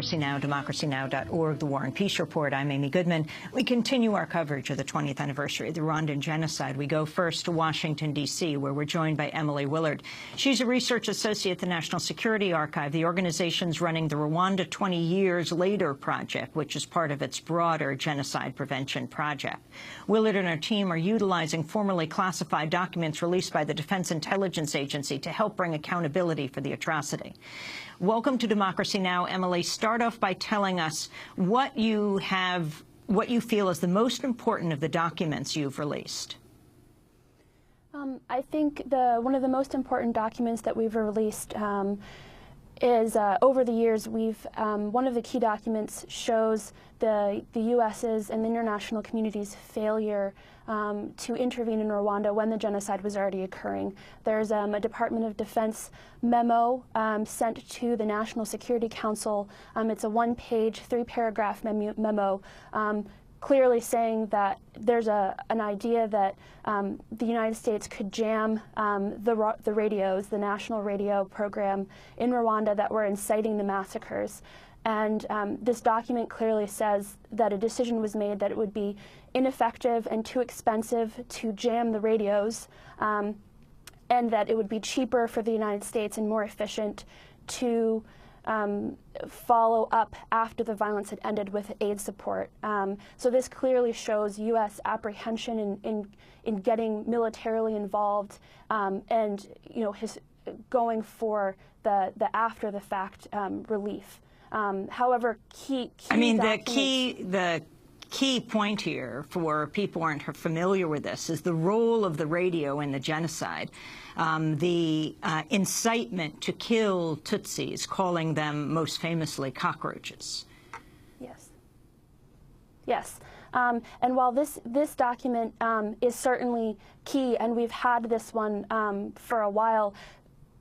DemocracyNow.org, The War and Peace Report. I'm Amy Goodman. We continue our coverage of the 20th anniversary of the Rwandan genocide. We go first to Washington, D.C., where we're joined by Emily Willard. She's a research associate at the National Security Archive. The organization's running the Rwanda 20 Years Later project, which is part of its broader genocide prevention project. Willard and her team are utilizing formerly classified documents released by the Defense Intelligence Agency to help bring accountability for the atrocity. Welcome to Democracy Now!, Emily. Start off by telling us what you feel is the most important of the documents you've released. I think one of the most important documents that we've released is over the years one of the key documents shows the U.S.'s and the international community's failure to intervene in Rwanda when the genocide was already occurring. There's a Department of Defense memo sent to the National Security Council. It's a one-page, three-paragraph memo clearly saying that there's an idea that the United States could jam the radios, the national radio program in Rwanda that were inciting the massacres. And this document clearly says that a decision was made that it would be ineffective and too expensive to jam the radios, and that it would be cheaper for the United States and more efficient to follow up after the violence had ended with aid support. So this clearly shows U.S. apprehension in getting militarily involved and going for the after the fact relief. However, the key point here for people who aren't familiar with this is the role of the radio in the genocide. The incitement to kill Tutsis, calling them most famously cockroaches. Yes. Yes. And while this document is certainly key, and we've had this one for a while,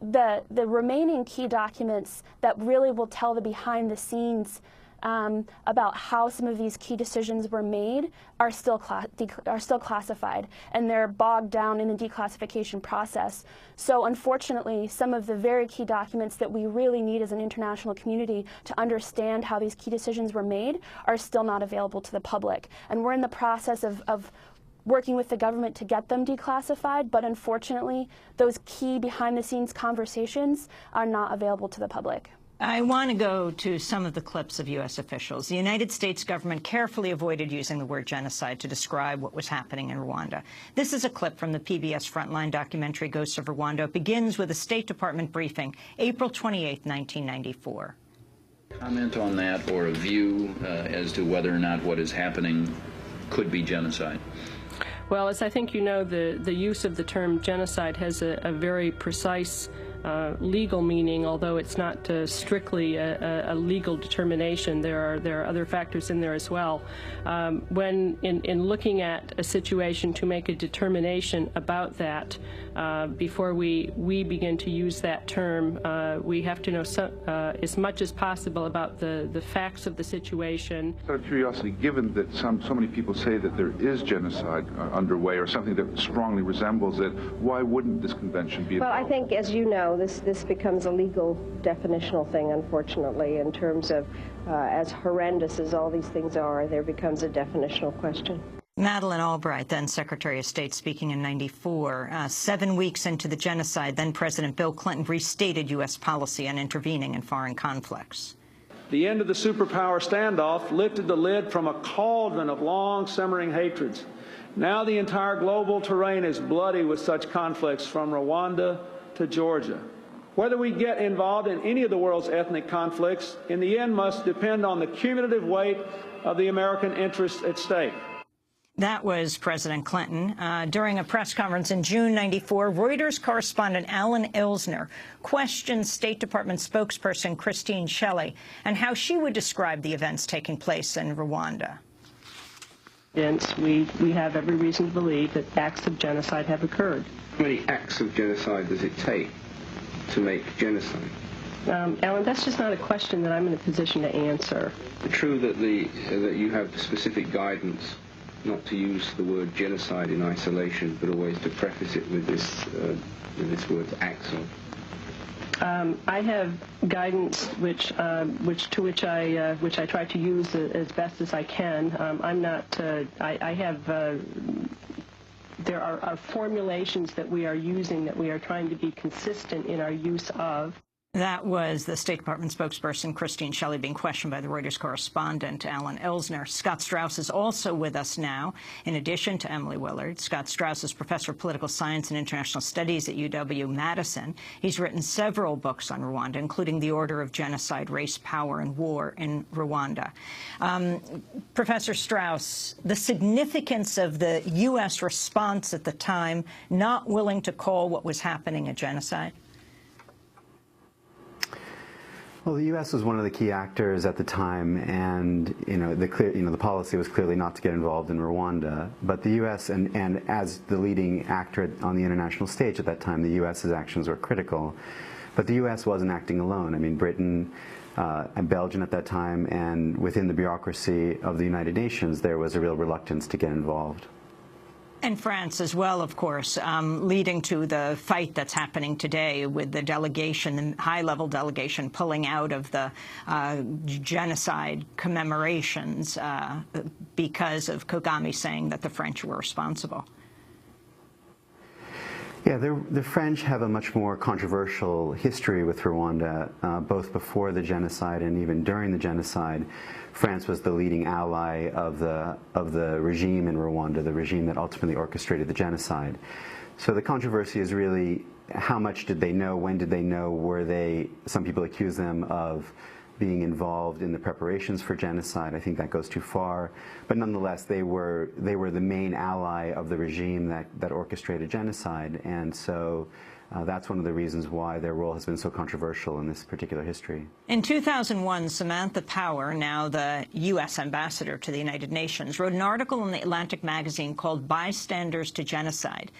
the remaining key documents that really will tell the behind the scenes about how some of these key decisions were made are still classified, and they're bogged down in the declassification process. So unfortunately, some of the very key documents that we really need as an international community to understand how these key decisions were made are still not available to the public. And we're in the process of working with the government to get them declassified, but unfortunately, those key behind-the-scenes conversations are not available to the public. I want to go to some of the clips of U.S. officials. The United States government carefully avoided using the word genocide to describe what was happening in Rwanda. This is a clip from the PBS Frontline documentary Ghosts of Rwanda. It begins with a State Department briefing, April 28, 1994. Comment on that, or a view as to whether or not what is happening could be genocide? Well, as I think you know, the use of the term genocide has a very precise legal meaning, although it's not strictly a legal determination. There are other factors in there as well. When in looking at a situation to make a determination about that, before we begin to use that term, we have to know as much as possible about the facts of the situation. Out of curiosity, given that so many people say that there is genocide underway or something that strongly resembles it, why wouldn't this convention be involved? Well, I think, as you know, this becomes a legal definitional thing, unfortunately, in terms of as horrendous as all these things are, there becomes a definitional question. Madeleine Albright, then Secretary of State, speaking in '94. 7 weeks into the genocide, then President Bill Clinton restated U.S. policy on intervening in foreign conflicts. The end of the superpower standoff lifted the lid from a cauldron of long simmering hatreds. Now the entire global terrain is bloody with such conflicts, from Rwanda to Georgia. Whether we get involved in any of the world's ethnic conflicts, in the end must depend on the cumulative weight of the American interests at stake. That was President Clinton. During a press conference in June '94, Reuters correspondent Alan Elsner questioned State Department spokesperson Christine Shelley and how she would describe the events taking place in Rwanda. We have every reason to believe that acts of genocide have occurred. How many acts of genocide does it take to make genocide? Alan, that's just not a question that I'm in a position to answer. It's true that you have specific guidance not to use the word genocide in isolation, but always to preface it with this word acts of. I have guidance which I try to use as best as I can. I'm not. I have. There are formulations that we are using that we are trying to be consistent in our use of. That was the State Department spokesperson, Christine Shelley, being questioned by the Reuters correspondent, Alan Elsner. Scott Strauss is also with us now, in addition to Emily Willard. Scott Strauss is professor of political science and international studies at UW-Madison. He's written several books on Rwanda, including The Order of Genocide, Race, Power, and War in Rwanda. Professor Strauss, the significance of the U.S. response at the time, not willing to call what was happening a genocide? Well, the U.S. was one of the key actors at the time, and the policy was clearly not to get involved in Rwanda. But the U.S. and as the leading actor on the international stage at that time, the U.S.'s actions were critical. But the U.S. wasn't acting alone. I mean, Britain and Belgium at that time, and within the bureaucracy of the United Nations, there was a real reluctance to get involved. And France as well, of course, leading to the fight that's happening today with the delegation, the high-level delegation pulling out of the genocide commemorations because of Kagame saying that the French were responsible. Yeah, the French have a much more controversial history with Rwanda, both before the genocide and even during the genocide. France was the leading ally of the regime in Rwanda, the regime that ultimately orchestrated the genocide. So the controversy is really how much did they know, when did they know, were they, some people accuse them of being involved in the preparations for genocide. I think that goes too far. But nonetheless, they were the main ally of the regime that orchestrated genocide. And so that's one of the reasons why their role has been so controversial in this particular history. In 2001, Samantha Power, now the U.S. ambassador to the United Nations, wrote an article in the Atlantic magazine called Bystanders to Genocide.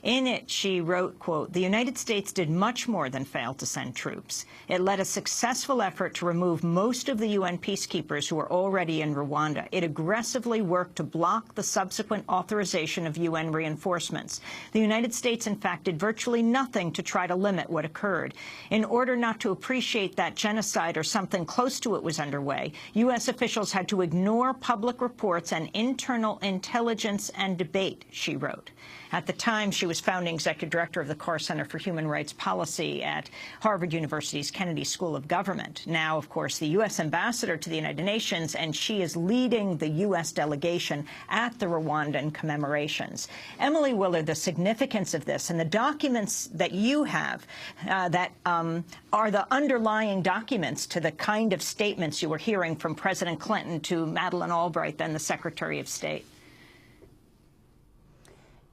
In it, she wrote, quote, "The United States did much more than fail to send troops. It led a successful effort to remove most of the UN peacekeepers who were already in Rwanda. It aggressively worked to block the subsequent authorization of UN reinforcements. The United States, in fact, did virtually nothing to try to limit what occurred. In order not to appreciate that genocide or something close to it was underway, U.S. officials had to ignore public reports and internal intelligence and debate," she wrote. At the time, she was founding executive director of the Carr Center for Human Rights Policy at Harvard University's Kennedy School of Government. Now, of course, the U.S. ambassador to the United Nations, and she is leading the U.S. delegation at the Rwandan commemorations. Emily Willard, the significance of this and the documents that you have that are the underlying documents to the kind of statements you were hearing from President Clinton to Madeleine Albright, then the Secretary of State.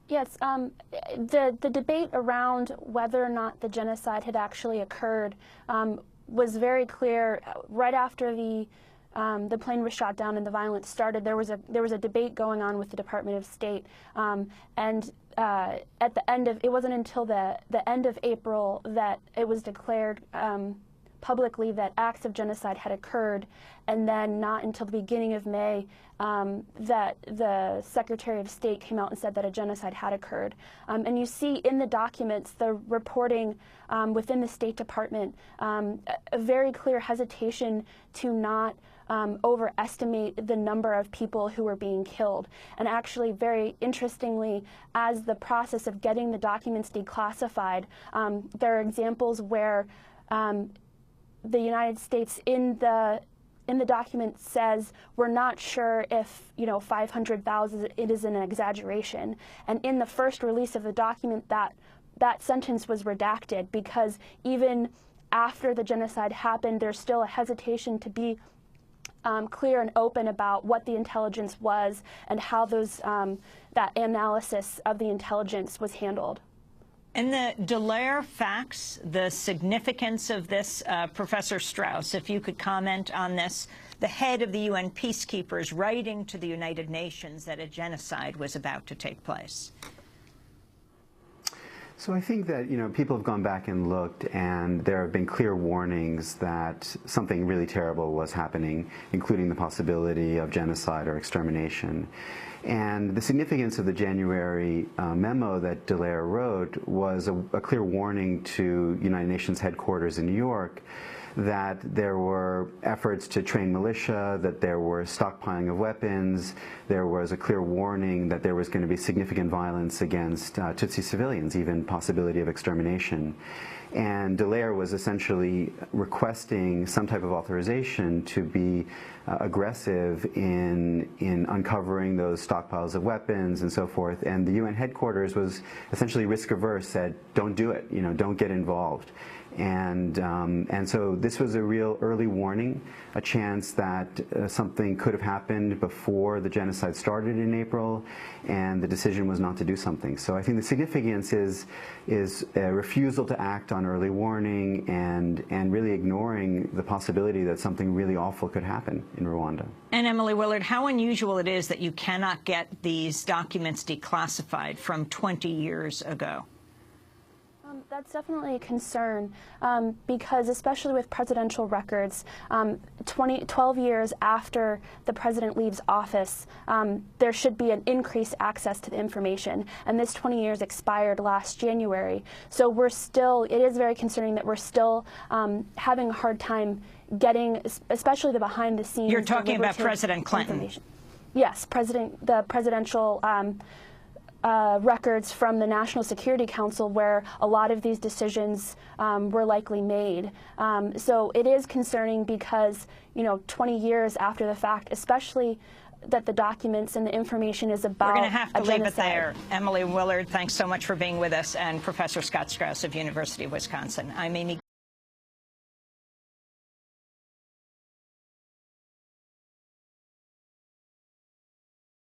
Yes, the debate around whether or not the genocide had actually occurred was very clear. Right after the plane was shot down and the violence started, there was a debate going on with the Department of State, and at the end of, it wasn't until the end of April that it was declared publicly that acts of genocide had occurred, and then not until the beginning of May that the Secretary of State came out and said that a genocide had occurred. And you see in the documents, the reporting within the State Department, a very clear hesitation to not overestimate the number of people who were being killed. And actually, very interestingly, as the process of getting the documents declassified, there are examples where the United States in the document says, we're not sure if 500,000 it is an exaggeration. And in the first release of the document, that sentence was redacted, because even after the genocide happened, there's still a hesitation to be clear and open about what the intelligence was and how that analysis of the intelligence was handled. And the Dallaire facts, the significance of this, Professor Strauss, if you could comment on this, the head of the UN peacekeepers writing to the United Nations that a genocide was about to take place. So I think that, people have gone back and looked, and there have been clear warnings that something really terrible was happening, including the possibility of genocide or extermination. And the significance of the January memo that Dallaire wrote was a clear warning to United Nations headquarters in New York that there were efforts to train militia, that there were stockpiling of weapons, there was a clear warning that there was going to be significant violence against Tutsi civilians, even possibility of extermination. And Dallaire was essentially requesting some type of authorization to be aggressive in uncovering those stockpiles of weapons and so forth. And the UN headquarters was essentially risk-averse, said, don't do it, don't get involved. And so this was a real early warning, a chance that something could have happened before the genocide started in April, and the decision was not to do something. So I think the significance is a refusal to act on early warning and really ignoring the possibility that something really awful could happen in Rwanda. And Emily Willard, how unusual it is that you cannot get these documents declassified from 20 years ago. That's definitely a concern because, especially with presidential records, 12 years after the president leaves office, there should be an increased access to the information. And this 20 years expired last January. So it is very concerning that we're still having a hard time getting, especially the behind the scenes. You're talking about President Clinton. Yes, the presidential records from the National Security Council where a lot of these decisions were likely made. So it is concerning because, 20 years after the fact, especially that the documents and the information is about We're going to have to leave genocide. it there. Emily Willard, thanks so much for being with us, and Professor Scott Strauss of University of Wisconsin. I'm Amy